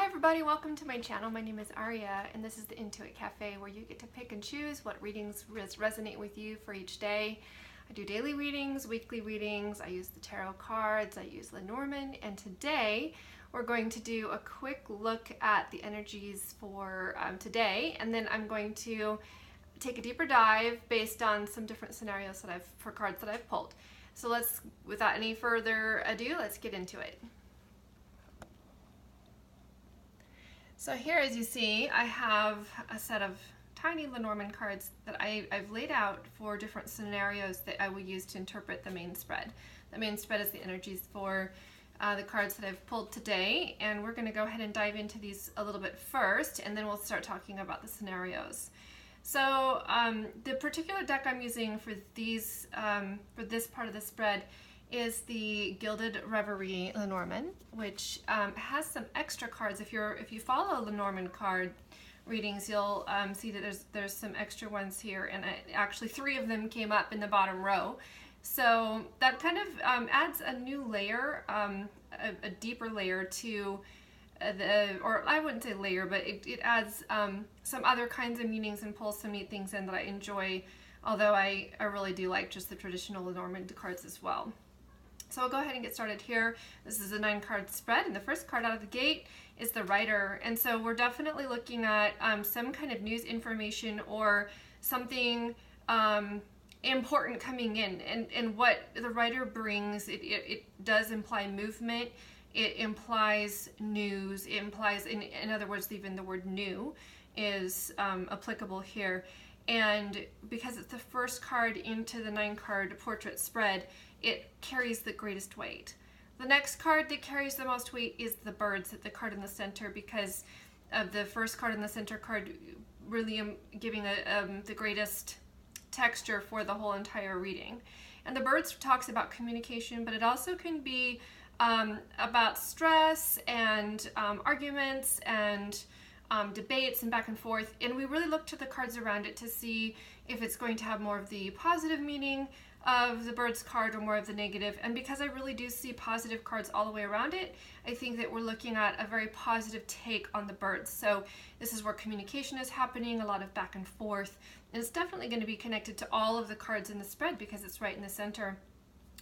everybody, welcome to my channel. My name is Aria and this is the Intuit Cafe where you get to pick and choose what readings resonate with you for each day. I do daily readings, weekly readings, I use the tarot cards, I use Lenormand, and today we're going to do a quick look at the energies for today, and then I'm going to take a deeper dive based on some different scenarios that for cards that I've pulled. So without any further ado, let's get into it. So here, as you see, I have a set of tiny Lenormand cards that I've laid out for different scenarios that I will use to interpret the main spread. The main spread is the energies for the cards that I've pulled today, and we're going to go ahead and dive into these a little bit first, and then we'll start talking about the scenarios. So the particular deck I'm using for this part of the spread is the Gilded Reverie Lenormand, which has some extra cards. If you follow Lenormand card readings, you'll see that there's some extra ones here, and actually 3 of them came up in the bottom row. So that kind of adds a new layer, a deeper layer to or I wouldn't say layer, but it adds some other kinds of meanings and pulls some neat things in that I enjoy, although I really do like just the traditional Lenormand cards as well. So I'll go ahead and get started here. This is a 9-card spread, and the first card out of the gate is the Writer. And so we're definitely looking at some kind of news information or something important coming in. And what the Writer brings, it does imply movement. It implies news. It implies, in other words, even the word new is applicable here. And because it's the first card into the 9-card portrait spread, it carries the greatest weight. The next card that carries the most weight is the Birds, the card in the center, because of the first card in the center card really giving the greatest texture for the whole entire reading. And the Birds talks about communication, but it also can be about stress and arguments and debates and back and forth, and we really look to the cards around it to see if it's going to have more of the positive meaning of the Birds card or more of the negative. And because I really do see positive cards all the way around it, I think that we're looking at a very positive take on the Birds. So this is where communication is happening, a lot of back and forth, and it's definitely going to be connected to all of the cards in the spread because it's right in the center.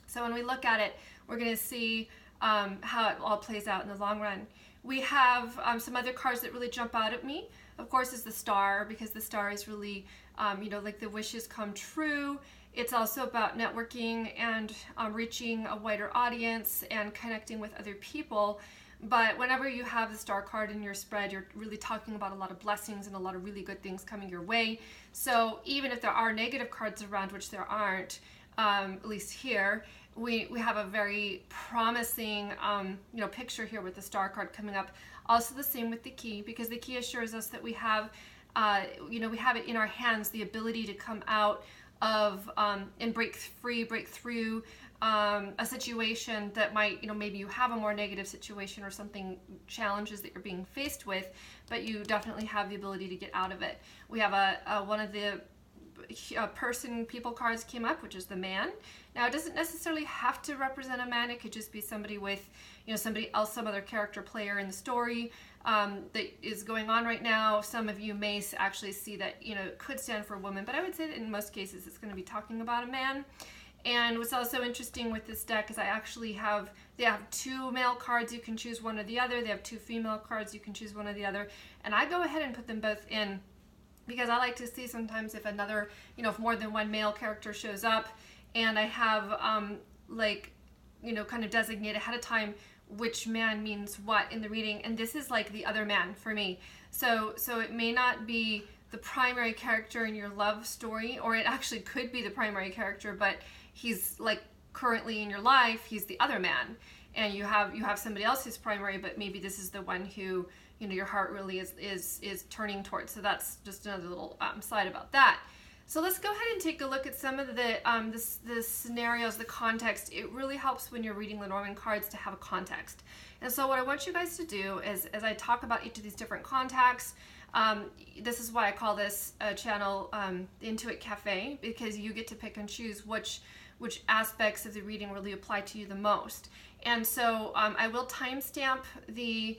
So when we look at it, we're going to see how it all plays out in the long run. We have some other cards that really jump out at me. Of course, is the Star, because the Star is really, like the wishes come true. It's also about networking and reaching a wider audience and connecting with other people. But whenever you have the Star card in your spread, you're really talking about a lot of blessings and a lot of really good things coming your way. So even if there are negative cards around, which there aren't, at least here, we have a very promising picture here with the Star card coming up. Also the same with the Key, because the Key assures us that we have we have it in our hands, the ability to come out of and break through a situation that might, maybe you have a more negative situation or something, challenges that you're being faced with, but you definitely have the ability to get out of it. We have one of the people cards came up, which is the Man. Now it doesn't necessarily have to represent a man. It could just be somebody with somebody else, some other character player in the story that is going on right now. Some of you may actually see that it could stand for a woman, but I would say that in most cases it's going to be talking about a man. And what's also interesting with this deck is they have 2 male cards, you can choose one or the other. They have 2 female cards, you can choose one or the other, and I go ahead and put them both in because I like to see sometimes if another, if more than one male character shows up, and I have kind of designate ahead of time which man means what in the reading, and this is like the other man for me. So it may not be the primary character in your love story, or it actually could be the primary character, but he's like currently in your life, he's the other man, and you have somebody else who's primary, but maybe this is the one who your heart really is turning towards. So that's just another little slide about that. So let's go ahead and take a look at some of the scenarios, the context. It really helps when you're reading Lenormand cards to have a context. And so what I want you guys to do is, as I talk about each of these different contexts, this is why I call this channel the Intuit Cafe, because you get to pick and choose which aspects of the reading really apply to you the most. And so I will timestamp the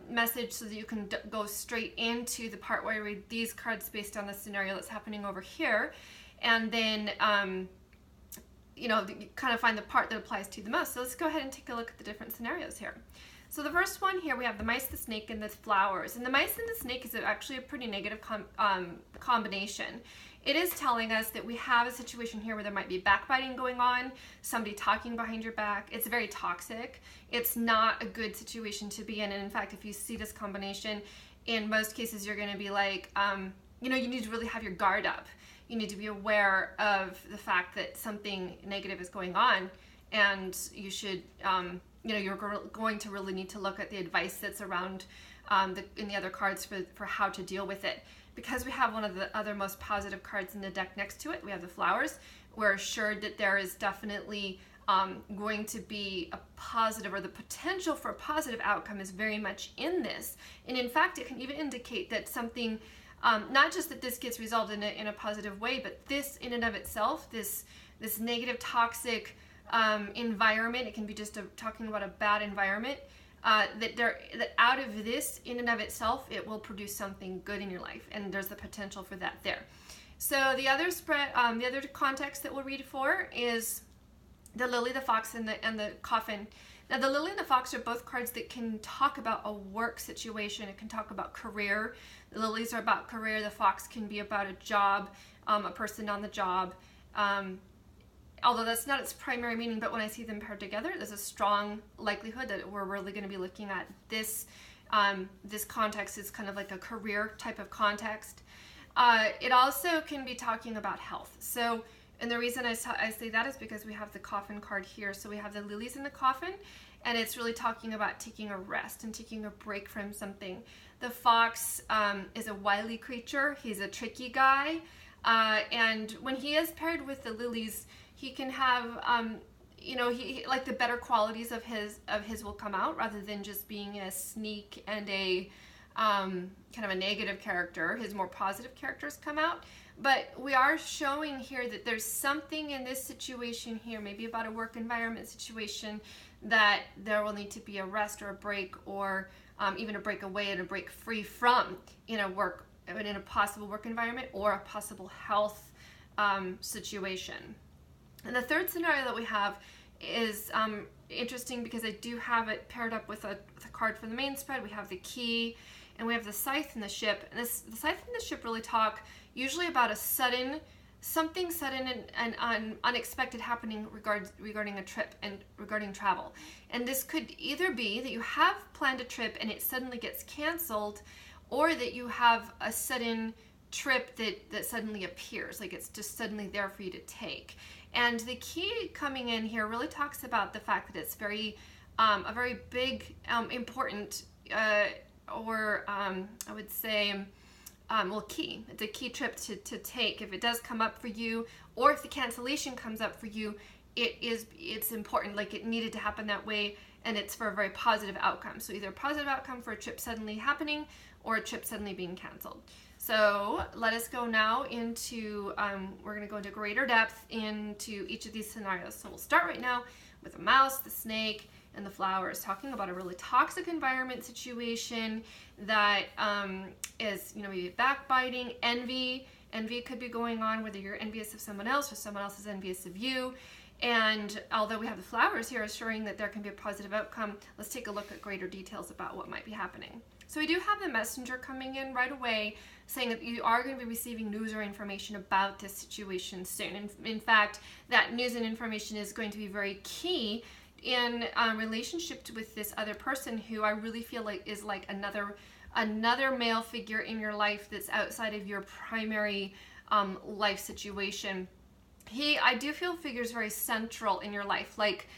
message so that you can go straight into the part where I read these cards based on the scenario that's happening over here. And then, you kind of find the part that applies to you the most. So let's go ahead and take a look at the different scenarios here. So the first one here, we have the mice, the snake, and the flowers. And the mice and the snake is actually a pretty negative combination. It is telling us that we have a situation here where there might be backbiting going on, somebody talking behind your back. It's very toxic. It's not a good situation to be in. And in fact, if you see this combination, in most cases, you're going to be like, you need to really have your guard up. You need to be aware of the fact that something negative is going on, and you should, you're going to really need to look at the advice that's around in the other cards for how to deal with it. Because we have one of the other most positive cards in the deck next to it, we have the flowers. We're assured that there is definitely going to be a positive, or the potential for a positive outcome is very much in this. And in fact, it can even indicate that something, not just that this gets resolved in a positive way, but this in and of itself, this negative, toxic environment, it can be just talking about a bad environment, that out of this in and of itself, it will produce something good in your life, and there's the potential for that there. So the other the other context that we'll read for is the lily, the fox, and the coffin. Now the lily and the fox are both cards that can talk about a work situation. It can talk about career. The lilies are about career. The fox can be about a job, a person on the job. Although that's not its primary meaning, but when I see them paired together, there's a strong likelihood that we're really going to be looking at this. This context is kind of like a career type of context. It also can be talking about health. So, and the reason I say that is because we have the coffin card here. So we have the lilies in the coffin, and it's really talking about taking a rest and taking a break from something. The fox is a wily creature. He's a tricky guy. And when he is paired with the lilies, he can have, he like the better qualities of his will come out, rather than just being a sneak and a kind of a negative character. His more positive characters come out. But we are showing here that there's something in this situation here, maybe about a work environment situation, that there will need to be a rest or a break, or even a break away and a break free from in a possible work environment or a possible health situation. And the third scenario that we have is interesting because I do have it paired up with a card from the main spread. We have the key, and we have the scythe and the ship. And the scythe and the ship really talk usually about something sudden and unexpected happening regarding a trip and regarding travel. And this could either be that you have planned a trip and it suddenly gets canceled, or that you have a sudden trip that suddenly appears, like it's just suddenly there for you to take. And the key coming in here really talks about the fact that it's a very big, important, I would say, key. It's a key trip to take. If it does come up for you, or if the cancellation comes up for you, it's important. Like, it needed to happen that way, and it's for a very positive outcome. So either a positive outcome for a trip suddenly happening, or a trip suddenly being canceled. So let us go now into, we're going to go into greater depth into each of these scenarios. So we'll start right now with the mouse, the snake, and the flowers, talking about a really toxic environment situation that is, maybe backbiting, envy. Envy could be going on, whether you're envious of someone else or someone else is envious of you. And although we have the flowers here assuring that there can be a positive outcome, let's take a look at greater details about what might be happening. So we do have the messenger coming in right away, saying that you are going to be receiving news or information about this situation soon. And in fact, that news and information is going to be very key in relationship with this other person, who I really feel like is like another male figure in your life that's outside of your primary life situation. I do feel figures very central in your life, like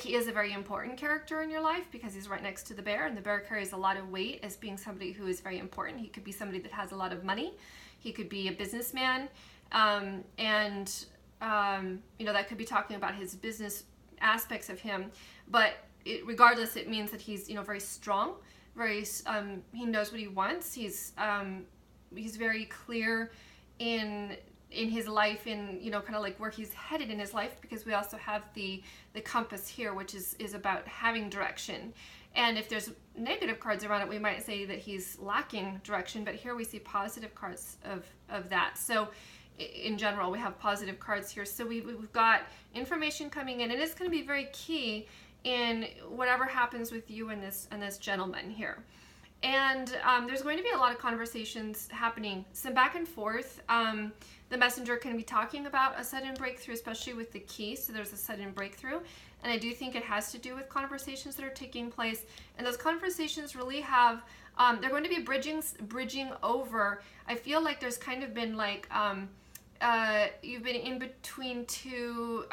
he is a very important character in your life because he's right next to the bear, and the bear carries a lot of weight as being somebody who is very important. He could be somebody that has a lot of money. He could be a businessman, that could be talking about his business aspects of him. But regardless, it means that he's very strong, he knows what he wants. He's very clear in his life, in kind of like where he's headed in his life, because we also have the compass here, which is about having direction. And if there's negative cards around it, we might say that he's lacking direction, but here we see positive cards of that. So in general, we have positive cards here. So we've got information coming in, and it's going to be very key in whatever happens with you and this gentleman here. And there's going to be a lot of conversations happening, some back and forth. The messenger can be talking about a sudden breakthrough, especially with the key. So there's a sudden breakthrough. And I do think it has to do with conversations that are taking place. And those conversations really have, they're going to be bridging over. I feel like there's kind of been like, you've been in between two,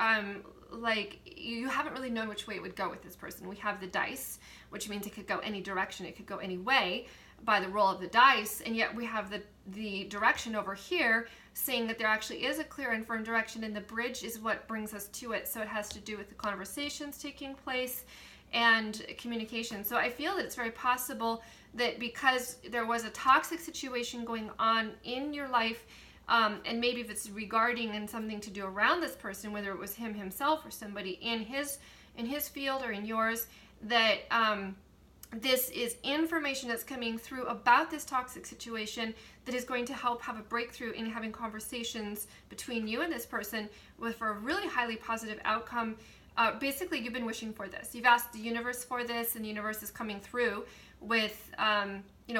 like you haven't really known which way it would go with this person. We have the dice, which means it could go any direction, it could go any way by the roll of the dice, and yet we have the direction over here saying that there actually is a clear and firm direction, and the bridge is what brings us to it. So it has to do with the conversations taking place and communication. So I feel that it's very possible that because there was a toxic situation going on in your life, and maybe if it's regarding and something to do around this person, whether it was him himself or somebody in his field or in yours, that this is information that's coming through about this toxic situation that is going to help have a breakthrough in having conversations between you and this person for a really highly positive outcome. Basically, you've been wishing for this. You've asked the universe for this, and the universe is coming through with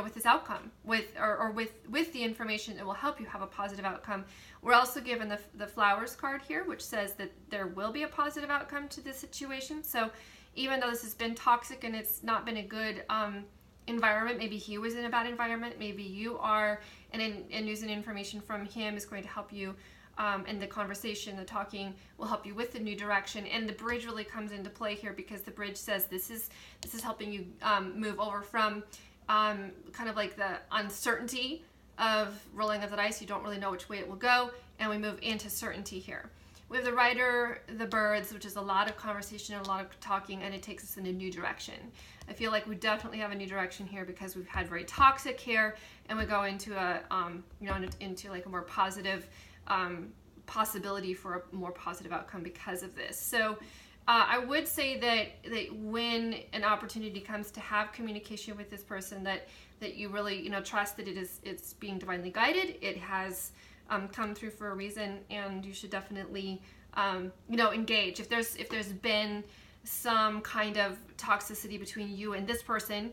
with this outcome, with the information that will help you have a positive outcome. We're also given the flowers card here, which says that there will be a positive outcome to this situation. So even though this has been toxic and it's not been a good environment, maybe he was in a bad environment, maybe you are, and using information from him is going to help you, and the conversation, the talking will help you with the new direction. And the bridge really comes into play here, because the bridge says this is helping you move over from kind of like the uncertainty of rolling of the dice. You don't really know which way it will go, and we move into certainty here. We have the rider, the birds, which is a lot of conversation and a lot of talking, and it takes us in a new direction. I feel like we definitely have a new direction here because we've had very toxic here, and we go into a into like a more positive possibility for a more positive outcome because of this. So I would say that when an opportunity comes to have communication with this person, that you really trust that it's being divinely guided. It has come through for a reason, and you should definitely engage. If there's been some kind of toxicity between you and this person,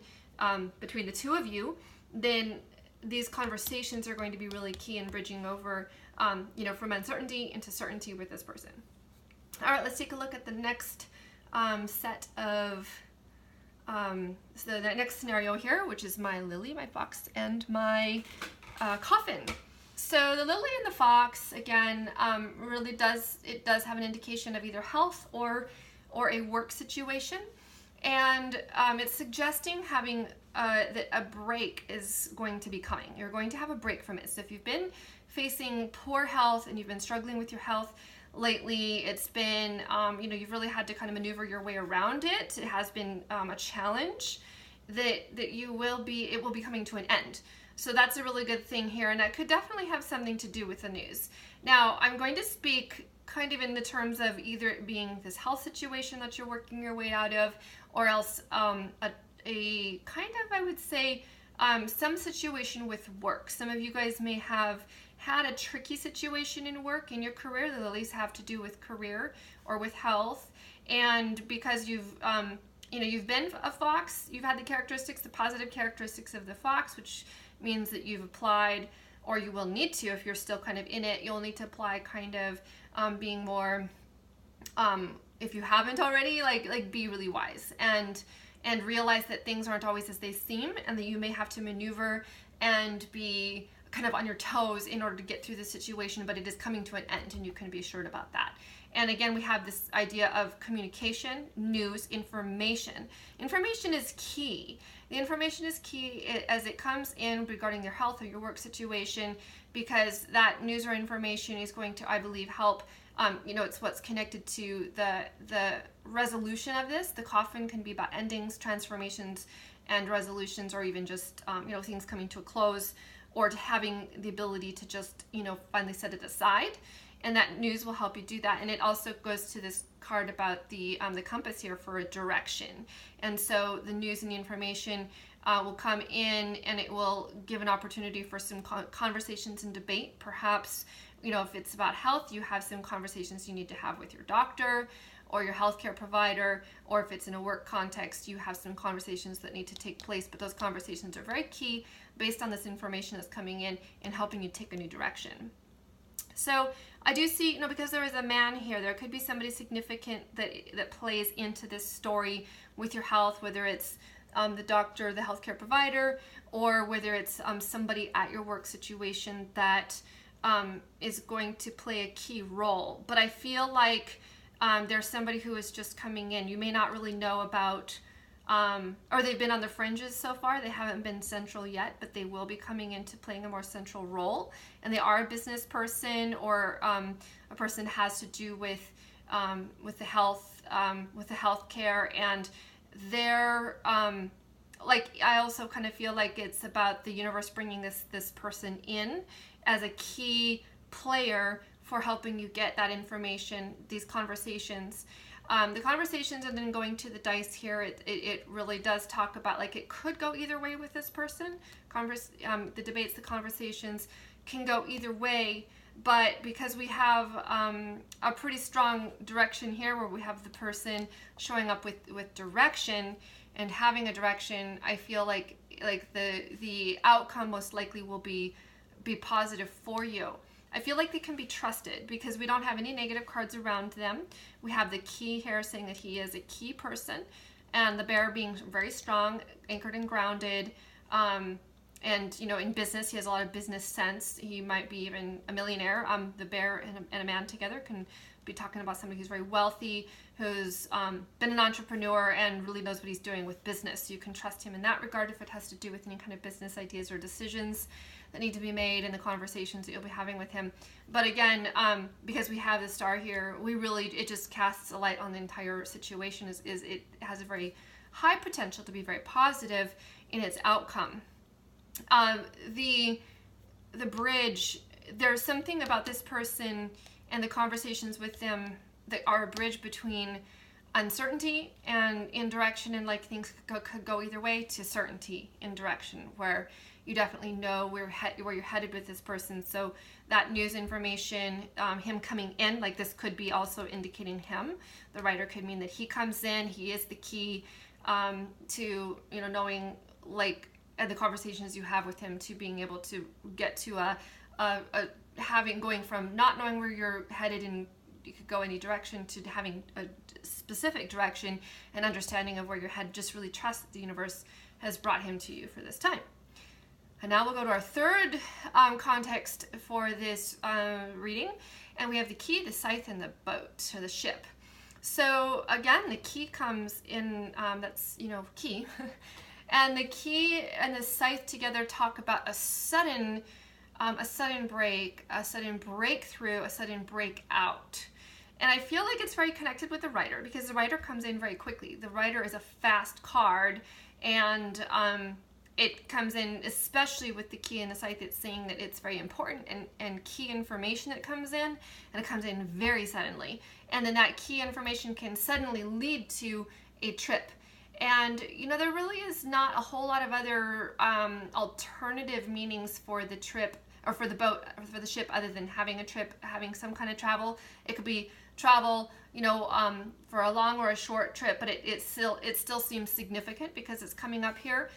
between the two of you, then these conversations are going to be really key in bridging over from uncertainty into certainty with this person. All right, let's take a look at the next set of so the next scenario here, which is my lily, my fox, and my coffin. So the lily and the fox, again, really does have an indication of either health or a work situation, and it's suggesting having that a break is going to be coming. You're going to have a break from it. So if you've been facing poor health and you've been struggling with your health lately, it's been you've really had to kind of maneuver your way around it. It has been a challenge that it will be coming to an end. So that's a really good thing here, and that could definitely have something to do with the news. Now, I'm going to speak kind of in the terms of either it being this health situation that you're working your way out of, or else a kind of, I would say, some situation with work. Some of you guys may have had a tricky situation in work, in your career. The lilies have to do with career or with health, and because you've been a fox, you've had the positive characteristics of the fox, which means that you've applied, or you will need to, if you're still kind of in it, you'll need to apply kind of being more, if you haven't already, like be really wise and realize that things aren't always as they seem, and that you may have to maneuver and be kind of on your toes in order to get through the situation, but it is coming to an end, and you can be assured about that. And again, we have this idea of communication, news, information. Information is key. The information is key as it comes in regarding your health or your work situation, because that news or information is going to, I believe, help. It's what's connected to the resolution of this. The coffin can be about endings, transformations, and resolutions, or even just things coming to a close, or to having the ability to just finally set it aside. and that news will help you do that. And it also goes to this card about the compass here for a direction. And so the news and the information will come in, and it will give an opportunity for some conversations and debate. Perhaps, if it's about health, you have some conversations you need to have with your doctor or your healthcare provider, or if it's in a work context, you have some conversations that need to take place. But those conversations are very key based on this information that's coming in and helping you take a new direction. So I do see, because there is a man here, there could be somebody significant that plays into this story with your health, whether it's the doctor, the healthcare provider, or whether it's somebody at your work situation that is going to play a key role. But I feel like there's somebody who is just coming in. You may not really know about, or they've been on the fringes so far. They haven't been central yet, but they will be coming into playing a more central role. And they are a business person, or a person that has to do with the health, with the healthcare, and they're I also kind of feel like it's about the universe bringing this person in as a key player for helping you get that information, these conversations. The conversations, and then going to the dice here, it really does talk about, it could go either way with this person. The debates, the conversations can go either way, but because we have a pretty strong direction here, where we have the person showing up with direction and having a direction, I feel like the outcome most likely will be positive for you. I feel like they can be trusted because we don't have any negative cards around them. We have the key here saying that he is a key person, and the bear being very strong, anchored and grounded. And in business, he has a lot of business sense. He might be even a millionaire. The bear and a man together can be talking about somebody who's very wealthy, who's been an entrepreneur and really knows what he's doing with business. So you can trust him in that regard if it has to do with any kind of business ideas or decisions that need to be made in the conversations that you'll be having with him. But again, because we have the star here, it just casts a light on the entire situation. It has a very high potential to be very positive in its outcome. The bridge, there's something about this person and the conversations with them that are a bridge between uncertainty and in direction, and things could go either way, to certainty in direction, where you definitely know where you're headed with this person. So that news information, him coming in, this could be also indicating him. The writer could mean that he comes in, he is the key to knowing the conversations you have with him, to being able to get to going from not knowing where you're headed and you could go any direction, to having a specific direction and understanding of where you're headed. Just really trust that the universe has brought him to you for this time. And now we'll go to our third context for this reading, and we have the key, the scythe, and the boat, or the ship. So again, the key comes in, that's key, and the key and the scythe together talk about a sudden break, a sudden breakthrough, a sudden breakout. And I feel like it's very connected with the writer, because the writer comes in very quickly. The writer is a fast card, and it comes in, especially with the key and the scythe, it's saying that it's very important and key information that comes in, and it comes in very suddenly. And then that key information can suddenly lead to a trip. And, there really is not a whole lot of other alternative meanings for the trip, or for the boat, or for the ship, other than having a trip, having some kind of travel. It could be travel, for a long or a short trip, but it still seems significant because it's coming up here.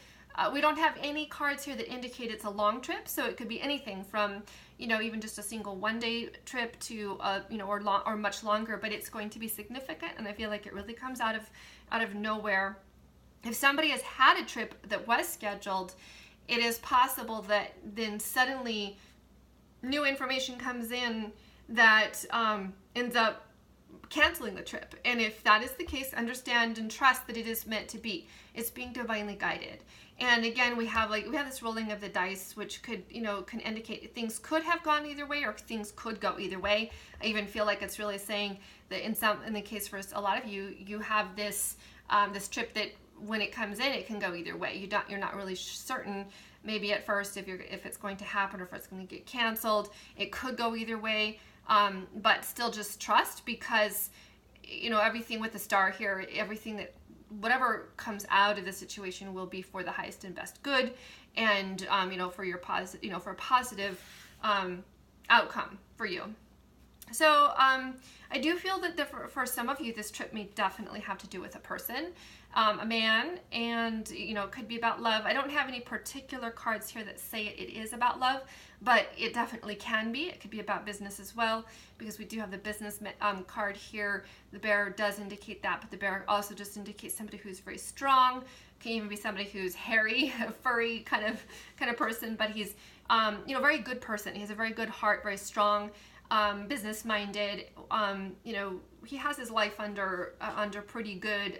We don't have any cards here that indicate it's a long trip, so it could be anything from, even just a single one-day trip to, or much longer, but it's going to be significant, and I feel like it really comes out of nowhere. If somebody has had a trip that was scheduled, it is possible that then suddenly new information comes in that ends up canceling the trip. And if that is the case, understand and trust that it is meant to be. It's being divinely guided. And again, we have this rolling of the dice, which could can indicate things could have gone either way, or things could go either way. I even feel like it's really saying that in the case for a lot of you have this this trip that when it comes in, it can go either way. You're not really certain maybe at first if it's going to happen or if it's going to get canceled. It could go either way. but still just trust, because everything with the star here, everything that whatever comes out of the situation will be for the highest and best good, and for your positive, for a positive outcome for you. So I do feel that for some of you, this trip may definitely have to do with a person, a man, and it could be about love. I don't have any particular cards here that say it is about love, but it definitely can be. It could be about business as well, because we do have the business card here. The bear does indicate that, but the bear also just indicates somebody who's very strong. Can even be somebody who's hairy, a furry kind of person, but he's very good person. He has a very good heart, very strong, business minded. He has his life under pretty good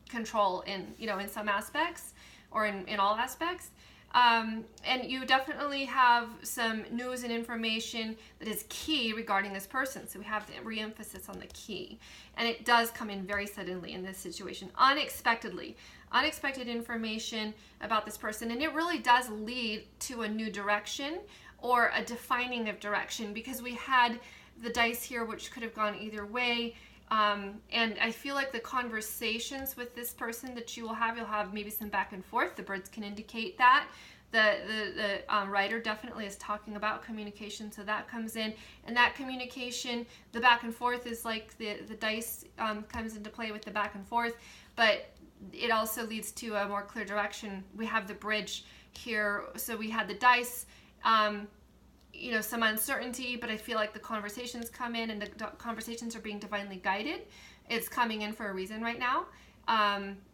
control in some aspects, or in all aspects. And you definitely have some news and information that is key regarding this person. So we have the re-emphasis on the key. And it does come in very suddenly in this situation, unexpectedly. Unexpected information about this person. And it really does lead to a new direction, or a defining of direction, because we had the dice here, which could have gone either way. And I feel like the conversations with this person that you'll have maybe some back and forth. The birds can indicate that. The writer definitely is talking about communication, so that comes in. And that communication, the back and forth, is like the dice comes into play with the back and forth, but it also leads to a more clear direction. We have the bridge here, so we had the dice, some uncertainty, but I feel like the conversations come in, and the conversations are being divinely guided. It's coming in for a reason right now,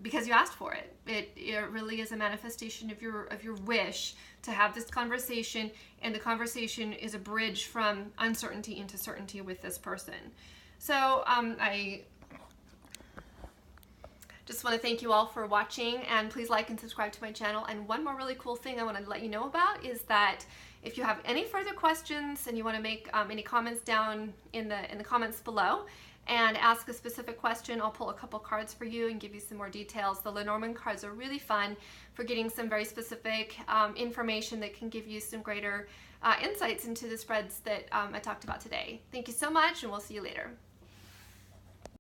because you asked for it. It really is a manifestation of your wish to have this conversation, and the conversation is a bridge from uncertainty into certainty with this person. So I just want to thank you all for watching, and please like and subscribe to my channel. And one more really cool thing I want to let you know about is that if you have any further questions and you want to make any comments down in the comments below and ask a specific question, I'll pull a couple cards for you and give you some more details. The Lenormand cards are really fun for getting some very specific information that can give you some greater insights into the spreads that I talked about today. Thank you so much, and we'll see you later.